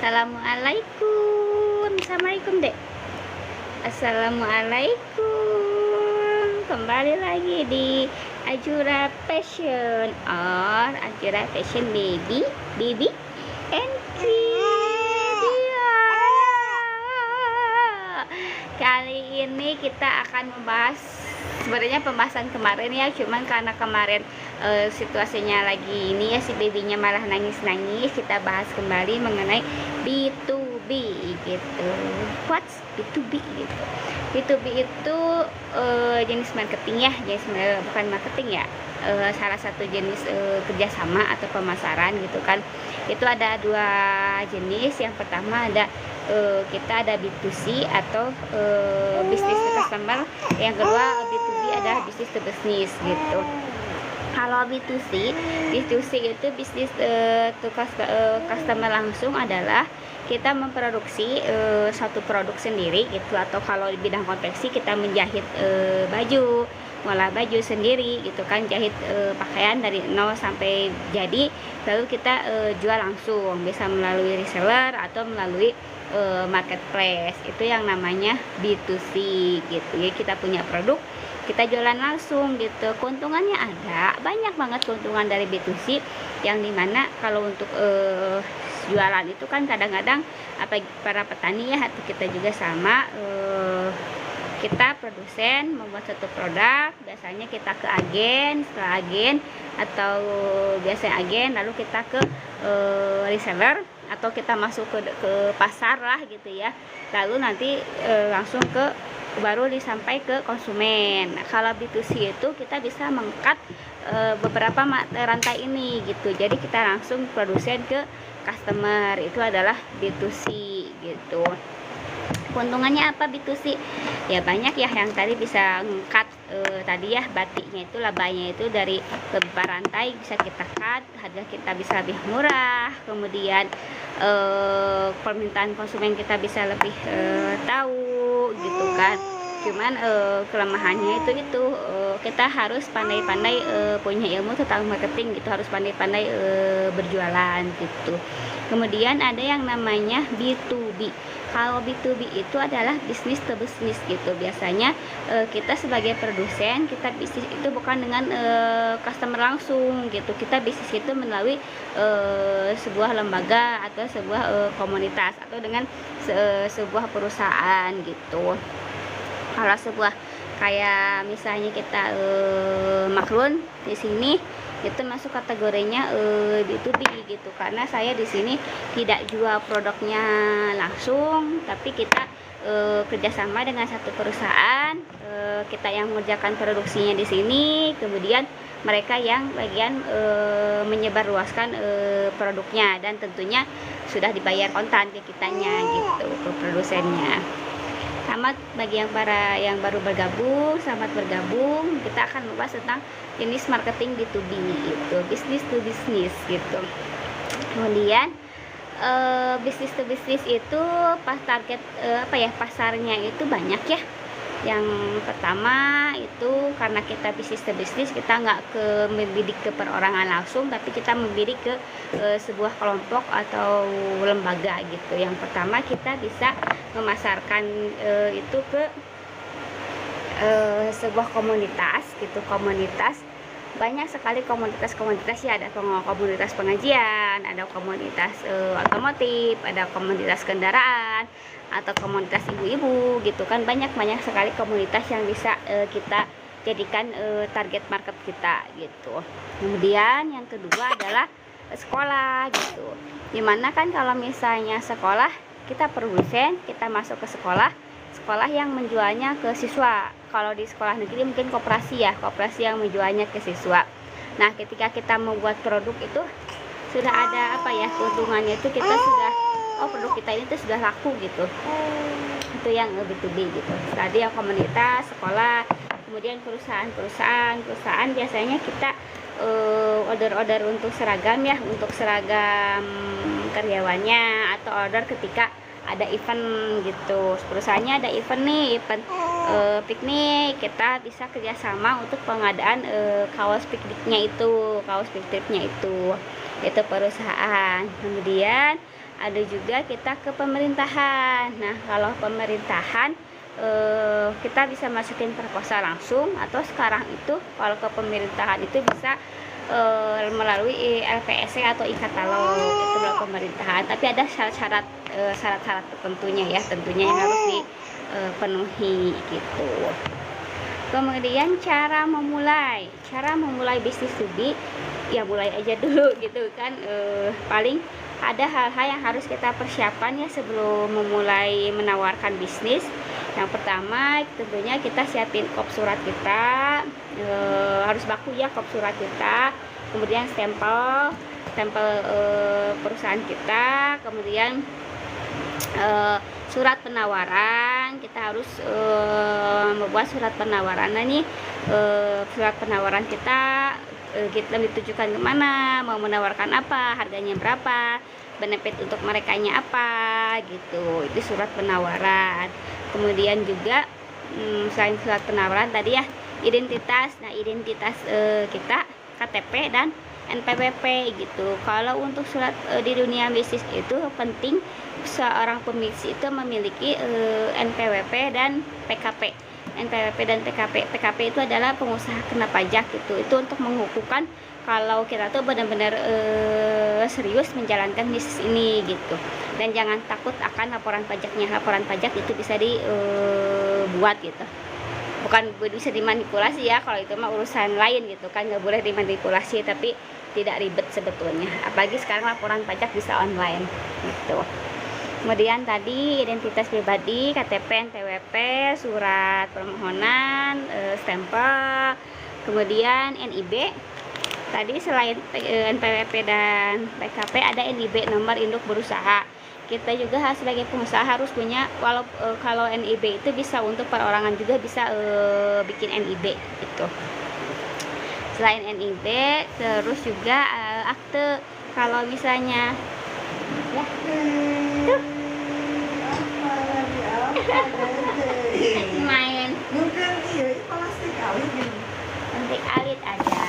Assalamualaikum. Assalamualaikum dek. Assalamualaikum. Kembali lagi di Ajura Fashion or Ajura Fashion Baby and Kids. Kali ini kita akan membahas sebenarnya pembahasan kemarin ya, cuman karena kemarin situasinya lagi ini ya, si babynya malah nangis-nangis, kita bahas kembali mengenai B2B gitu. What's B2B gitu? B2B itu jenis marketing ya, bukan marketing ya, salah satu jenis kerjasama atau pemasaran gitu kan. Itu ada dua jenis. Yang pertama ada kita ada B2C atau business to customer. Yang kedua B2B ada business to business gitu. Kalau B2C itu bisnis to customer langsung adalah kita memproduksi satu produk sendiri gitu, atau kalau di bidang konveksi kita menjahit baju, ngolah baju sendiri gitu kan, jahit pakaian dari nol sampai jadi, lalu kita jual langsung, bisa melalui reseller atau melalui marketplace. Itu yang namanya B2C gitu ya. Kita punya produk, kita jualan langsung gitu. Keuntungannya ada banyak banget keuntungan dari B2C, yang dimana kalau untuk jualan itu kan kadang-kadang apa para petani ya, atau kita juga sama, kita produsen membuat satu produk, biasanya kita ke agen, setelah agen atau biasanya agen, lalu kita ke reseller atau kita masuk ke pasar lah gitu ya, lalu nanti langsung baru disampai ke konsumen. Nah, kalau B2C itu kita bisa mengkat beberapa rantai ini gitu, jadi kita langsung produsen ke customer, itu adalah B2C gitu. Keuntungannya apa B2C? Ya banyak ya, yang tadi bisa ngekat tadi ya, batiknya itu labanya itu dari beberapa rantai bisa kita cut, harga kita bisa lebih murah, kemudian permintaan konsumen kita bisa lebih tahu gitu kan. Cuman kelemahannya itu kita harus pandai-pandai punya ilmu tentang marketing gitu, harus pandai-pandai berjualan gitu. Kemudian ada yang namanya B2B. Kalau B2B itu adalah bisnis to bisnis gitu. Biasanya kita sebagai produsen, kita bisnis itu bukan dengan customer langsung gitu. Kita bisnis itu melalui sebuah lembaga atau sebuah komunitas, atau dengan sebuah perusahaan gitu. Kalau sebuah kayak misalnya kita Maklun di sini, itu masuk kategorinya B2B gitu, karena saya di sini tidak jual produknya langsung, tapi kita kerjasama dengan satu perusahaan, kita yang mengerjakan produksinya di sini, kemudian mereka yang bagian menyebarluaskan produknya, dan tentunya sudah dibayar kontan ke kitanya gitu, ke produsennya. Selamat bagi yang baru bergabung, selamat bergabung. Kita akan membahas tentang jenis marketing B2B itu, business to business gitu. Kemudian business to business itu pas target pasarnya itu banyak ya. Yang pertama itu karena kita bisnis to bisnis, kita nggak membidik ke perorangan langsung, tapi kita membidik ke sebuah kelompok atau lembaga gitu. Yang pertama kita bisa memasarkan itu ke sebuah komunitas gitu. Komunitas, banyak sekali komunitas ya, ada komunitas pengajian, ada komunitas otomotif, ada komunitas kendaraan, atau komunitas ibu-ibu gitu kan. Banyak sekali komunitas yang bisa kita jadikan target market kita gitu. Kemudian yang kedua adalah sekolah gitu, dimana kan kalau misalnya sekolah, kita produsen, kita masuk ke sekolah yang menjualnya ke siswa. Kalau di sekolah negeri mungkin koperasi yang menjualnya ke siswa. Nah, ketika kita membuat produk itu sudah ada keuntungannya, itu kita sudah produk kita ini tuh sudah laku gitu. Itu yang B2B gitu. Tadi yang komunitas, sekolah, kemudian perusahaan biasanya kita order untuk seragam ya, untuk seragam karyawannya, atau order ketika ada event gitu. Perusahaannya ada event piknik, kita bisa kerjasama untuk pengadaan kaos pikniknya itu, kaos pikniknya itu perusahaan. Kemudian ada juga kita ke pemerintahan. Nah, kalau pemerintahan kita bisa masukin proposal langsung, atau sekarang itu kalau ke pemerintahan itu bisa melalui LPSC atau e-katalog, itu melalui pemerintahan. Tapi ada syarat-syarat tertentunya ya, tentunya yang harus dipenuhi gitu. Kemudian cara memulai bisnis tubi, ya mulai aja dulu gitu kan. Paling ada hal-hal yang harus kita persiapan ya sebelum memulai menawarkan bisnis. Yang pertama tentunya kita siapin kop surat kita, harus baku ya kop surat kita, kemudian stempel perusahaan kita, kemudian surat penawaran. Kita harus membuat surat penawaran. Nah ini surat penawaran kita ditujukan kemana, mau menawarkan apa, harganya berapa, benefit untuk merekanya apa gitu. Itu surat penawaran. Kemudian juga selain surat penawaran tadi ya, identitas. Nah identitas kita KTP dan NPWP gitu. Kalau untuk surat di dunia bisnis itu penting seorang pembisnis itu memiliki NPWP dan PKP. NPWP dan PKP itu adalah pengusaha kena pajak gitu. Itu untuk mengukuhkan kalau kita tuh benar-benar serius menjalankan bisnis ini gitu. Dan jangan takut akan laporan pajaknya. Laporan pajak itu bisa dibuat gitu. Bukan bisa dimanipulasi ya, kalau itu mah urusan lain gitu kan, nggak boleh dimanipulasi, tapi tidak ribet sebetulnya. Apalagi sekarang laporan pajak bisa online gitu. Kemudian tadi identitas pribadi, KTP, NPWP, surat permohonan, stempel, kemudian NIB. Tadi selain NPWP dan PKP ada NIB, nomor induk berusaha. Kita juga sebagai pengusaha harus punya, kalau NIB itu bisa untuk perorangan juga bisa bikin NIB gitu. Selain NIB terus juga akte, kalau misalnya ya tuh main plastik alit ada.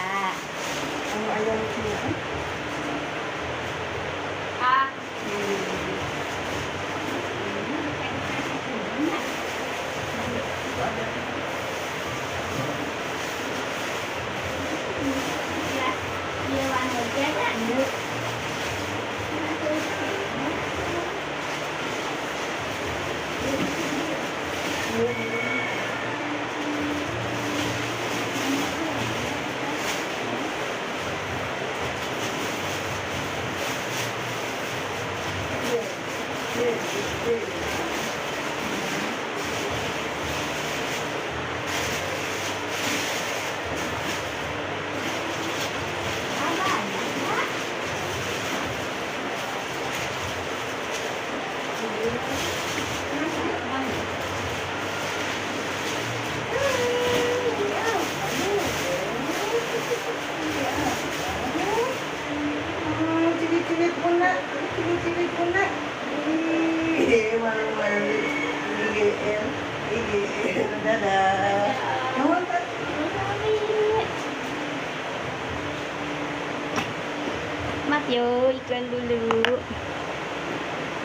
Maaf yo, iklan dulu.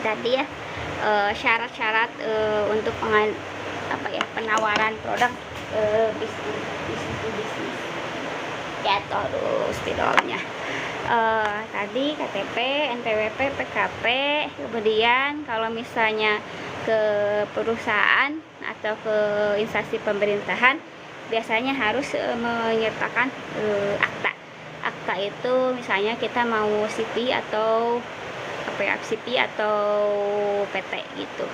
Tadi ya syarat-syarat untuk penawaran produk bisnis ya, terus spidolnya. Tadi KTP, NPWP, PKP. Kemudian kalau misalnya ke perusahaan atau ke instansi pemerintahan biasanya harus menyertakan akta. Akta itu misalnya kita mau CP atau CP atau PT gitu.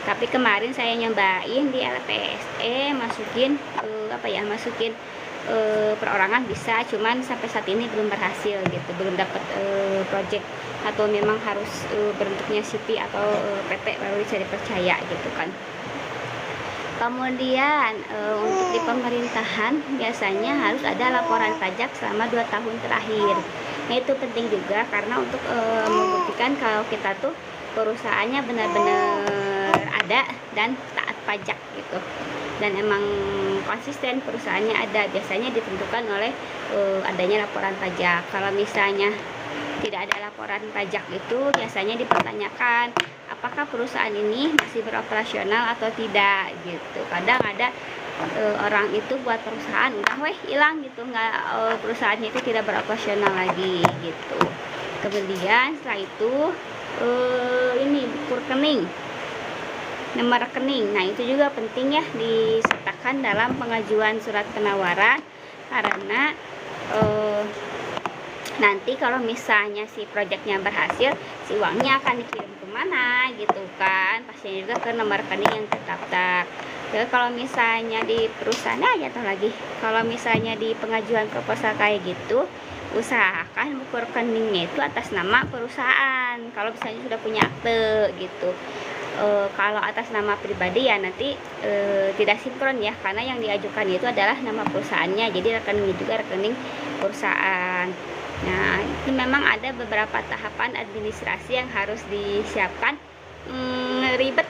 Tapi kemarin saya nyobain di LPSE masukin masukin perorangan bisa, cuman sampai saat ini belum berhasil gitu, belum dapat project, atau memang harus bentuknya CP atau PT baru bisa dipercaya gitu kan. Kemudian untuk di pemerintahan biasanya harus ada laporan pajak selama 2 tahun terakhir. Nah itu penting juga karena untuk membuktikan kalau kita tuh perusahaannya benar-benar ada dan taat pajak gitu, dan emang konsisten perusahaannya ada. Biasanya ditentukan oleh adanya laporan pajak. Kalau misalnya tidak ada laporan pajak itu biasanya dipertanyakan apakah perusahaan ini masih beroperasional atau tidak gitu. Kadang ada orang itu buat perusahaan udah hilang gitu, nggak perusahaannya itu tidak beroperasional lagi gitu. Kemudian setelah itu ini buku rekening, nomor rekening. Nah itu juga penting ya disertakan dalam pengajuan surat penawaran, karena nanti kalau misalnya si proyeknya berhasil, si uangnya akan dikirim kemana gitu kan, pastinya juga ke nomor rekening yang terdaftar. Jadi kalau misalnya di perusahaan aja atau lagi kalau misalnya di pengajuan proposal kayak gitu, usahakan buku rekeningnya itu atas nama perusahaan kalau misalnya sudah punya akte gitu. Kalau atas nama pribadi ya nanti tidak sinkron ya, karena yang diajukan itu adalah nama perusahaannya, jadi rekeningnya juga rekening perusahaan. Nah itu memang ada beberapa tahapan administrasi yang harus disiapkan. Ribet,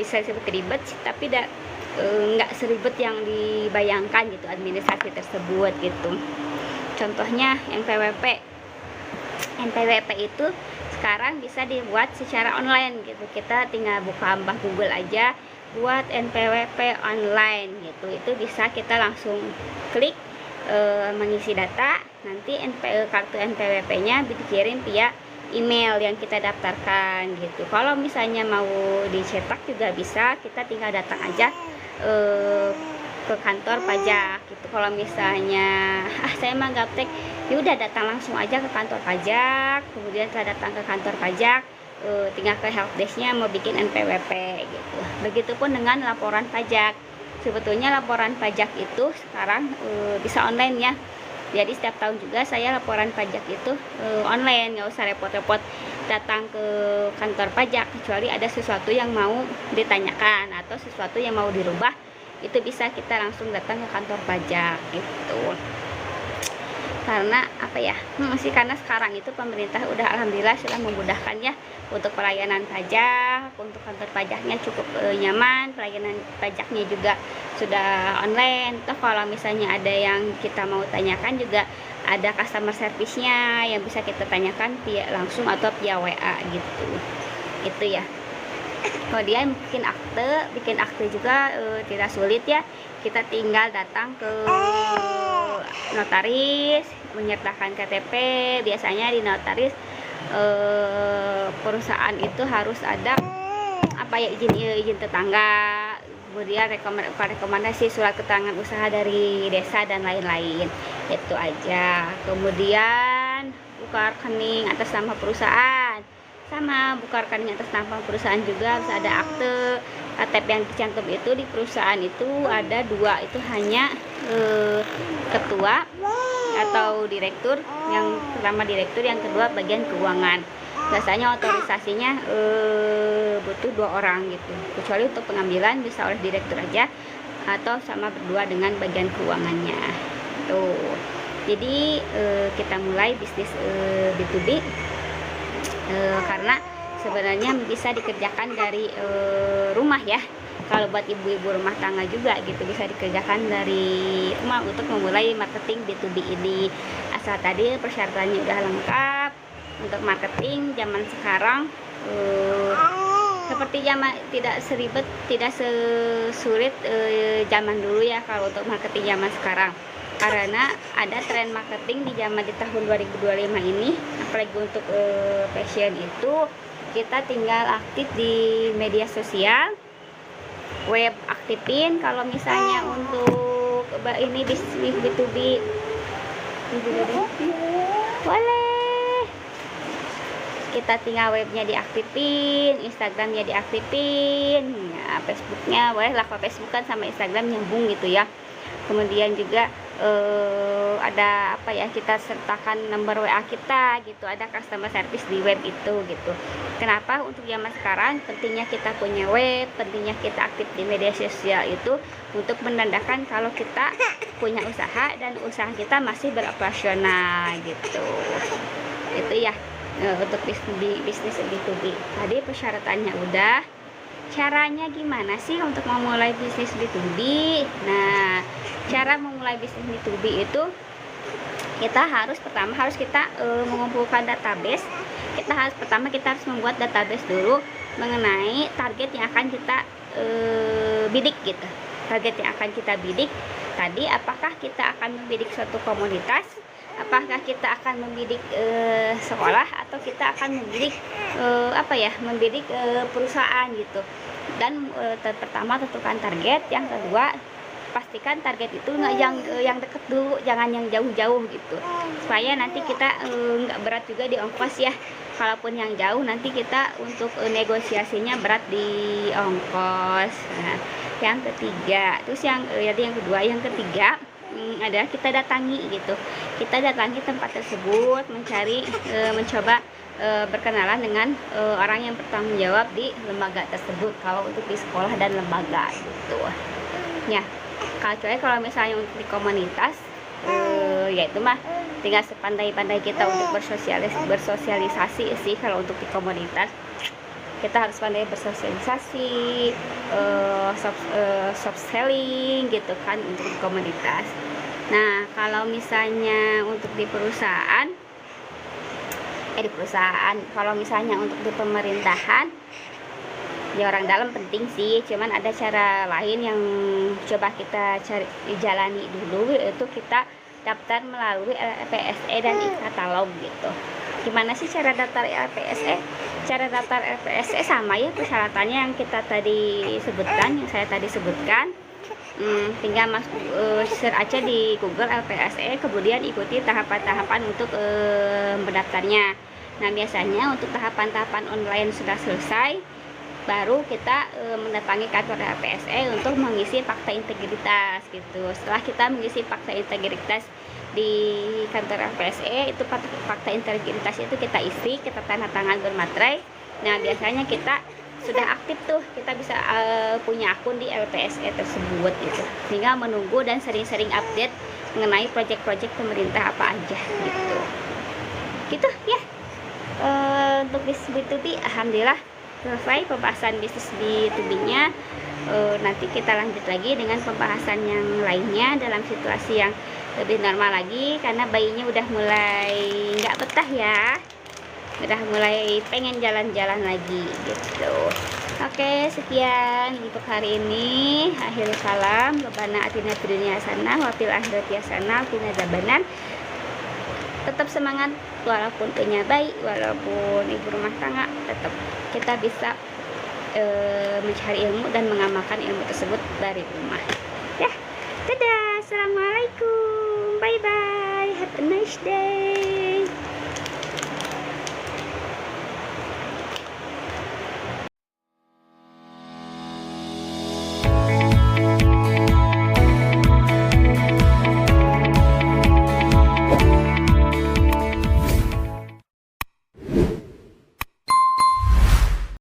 bisa disebut ribet tapi nggak seribet yang dibayangkan gitu administrasi tersebut gitu. Contohnya NPWP itu sekarang bisa dibuat secara online gitu. Kita tinggal buka Google aja, buat NPWP online gitu. Itu bisa kita langsung klik mengisi data, nanti kartu NPWP-nya dikirim via email yang kita daftarkan gitu. Kalau misalnya mau dicetak juga bisa, kita tinggal datang aja ke kantor pajak gitu. Kalau misalnya saya mah gaptek, yaudah datang langsung aja ke kantor pajak. Kemudian setelah datang ke kantor pajak, tinggal ke helpdesk-nya mau bikin NPWP gitu. Begitupun dengan laporan pajak. Sebetulnya laporan pajak itu sekarang bisa online ya. Jadi setiap tahun juga saya laporan pajak itu online, nggak usah repot-repot datang ke kantor pajak, kecuali ada sesuatu yang mau ditanyakan atau sesuatu yang mau dirubah, itu bisa kita langsung datang ke kantor pajak gitu. Karena apa ya, karena sekarang itu pemerintah udah alhamdulillah sudah memudahkan ya untuk pelayanan pajak, untuk kantor pajaknya cukup nyaman, pelayanan pajaknya juga sudah online. Toh kalau misalnya ada yang kita mau tanyakan juga ada customer service-nya yang bisa kita tanyakan via langsung atau via WA gitu. Itu ya. Kemudian bikin akte juga tidak sulit ya. Kita tinggal datang ke notaris, menyertakan KTP. Biasanya di notaris perusahaan itu harus ada izin tetangga, kemudian rekomendasi surat keterangan usaha dari desa dan lain-lain. Itu aja. Kemudian buka rekening atas nama perusahaan, sama buka rekening atas nama perusahaan juga harus ada akte. KTP yang dicantum itu di perusahaan itu ada 2, itu hanya ketua atau direktur, yang pertama direktur, yang kedua bagian keuangan. Biasanya otorisasinya butuh 2 orang gitu, kecuali untuk pengambilan bisa oleh direktur aja atau sama berdua dengan bagian keuangannya tuh. Jadi kita mulai bisnis B2B karena sebenarnya bisa dikerjakan dari rumah ya. Kalau buat ibu-ibu rumah tangga juga gitu bisa dikerjakan dari rumah untuk memulai marketing B2B ini. Asal tadi persyaratannya udah lengkap. Untuk marketing zaman sekarang seperti zaman tidak seribet, tidak sesulit zaman dulu ya kalau untuk marketing zaman sekarang. Karena ada tren marketing di tahun 2025 ini, apalagi untuk fashion itu kita tinggal aktif di media sosial, web aktifin. Kalau misalnya untuk ini bisnis B2B boleh, kita tinggal webnya diaktifin, Instagramnya diaktifin ya, Facebooknya boleh lah, kalau Facebook kan sama Instagram nyambung gitu ya. Kemudian juga ada kita sertakan nomor WA kita gitu, ada customer service di web itu gitu. Kenapa untuk zaman sekarang pentingnya kita punya web, pentingnya kita aktif di media sosial itu untuk menandakan kalau kita punya usaha dan usaha kita masih beroperasional gitu. Itu ya untuk bisnis B2B. Tadi persyaratannya udah. Caranya gimana sih untuk memulai bisnis B2B? Nah, cara memulai bisnis B2B itu kita harus kita mengumpulkan database. Kita harus membuat database dulu mengenai target yang akan kita bidik gitu. Target yang akan kita bidik tadi, apakah kita akan membidik suatu komunitas, apakah kita akan membidik sekolah, atau kita akan membidik membidik perusahaan gitu. Dan pertama tentukan target, yang kedua pastikan target itu nggak yang deket dulu, jangan yang jauh-jauh gitu, supaya nanti kita nggak berat juga di ongkos ya. Kalaupun yang jauh nanti kita untuk negosiasinya berat di ongkos. Nah, yang ketiga, terus yang ketiga adalah kita datangi gitu. Kita datangi tempat tersebut, mencoba berkenalan dengan orang yang bertanggung jawab di lembaga tersebut, kalau untuk di sekolah dan lembaga gitu ya. Kalau misalnya untuk di komunitas, ya itu mah tinggal sepandai-pandai kita untuk bersosialisasi sih. Kalau untuk di komunitas kita harus pandai bersosialisasi, soft selling gitu kan untuk di komunitas. Nah, kalau misalnya untuk di perusahaan, kalau misalnya untuk di pemerintahan, ya orang dalam penting sih, cuman ada cara lain yang coba kita jalani dulu, yaitu kita daftar melalui LPSE dan e-katalog gitu. Gimana sih cara daftar LPSE? Cara daftar LPSE sama ya persyaratannya yang saya tadi sebutkan. Tinggal search aja di Google LPSE, kemudian ikuti tahapan-tahapan untuk mendaftarnya. Nah, biasanya untuk tahapan-tahapan online sudah selesai, baru kita mendatangi kantor LPSE untuk mengisi fakta integritas gitu. Setelah kita mengisi fakta integritas di kantor LPSE, itu fakta integritas itu kita isi, kita tanda tangan bermaterai. Nah, biasanya kita sudah aktif tuh, kita bisa punya akun di LPSE tersebut gitu. Tinggal menunggu dan sering-sering update mengenai proyek-proyek pemerintah apa aja gitu ya. Untuk bisnis B2B alhamdulillah selesai pembahasan bisnis B2B-nya. Nanti kita lanjut lagi dengan pembahasan yang lainnya dalam situasi yang lebih normal lagi, karena bayinya udah mulai nggak betah ya, udah mulai pengen jalan-jalan lagi gitu. Oke, sekian untuk hari ini. Akhirul salam, Rabbana atina fid dunya hasanah wa fil akhirati hasanah wa qina adzabannar. Tetap semangat, walaupun punya bayi, walaupun ibu rumah tangga, tetap kita bisa mencari ilmu dan mengamalkan ilmu tersebut dari rumah ya. Dadah, assalamualaikum, bye bye, have a nice day.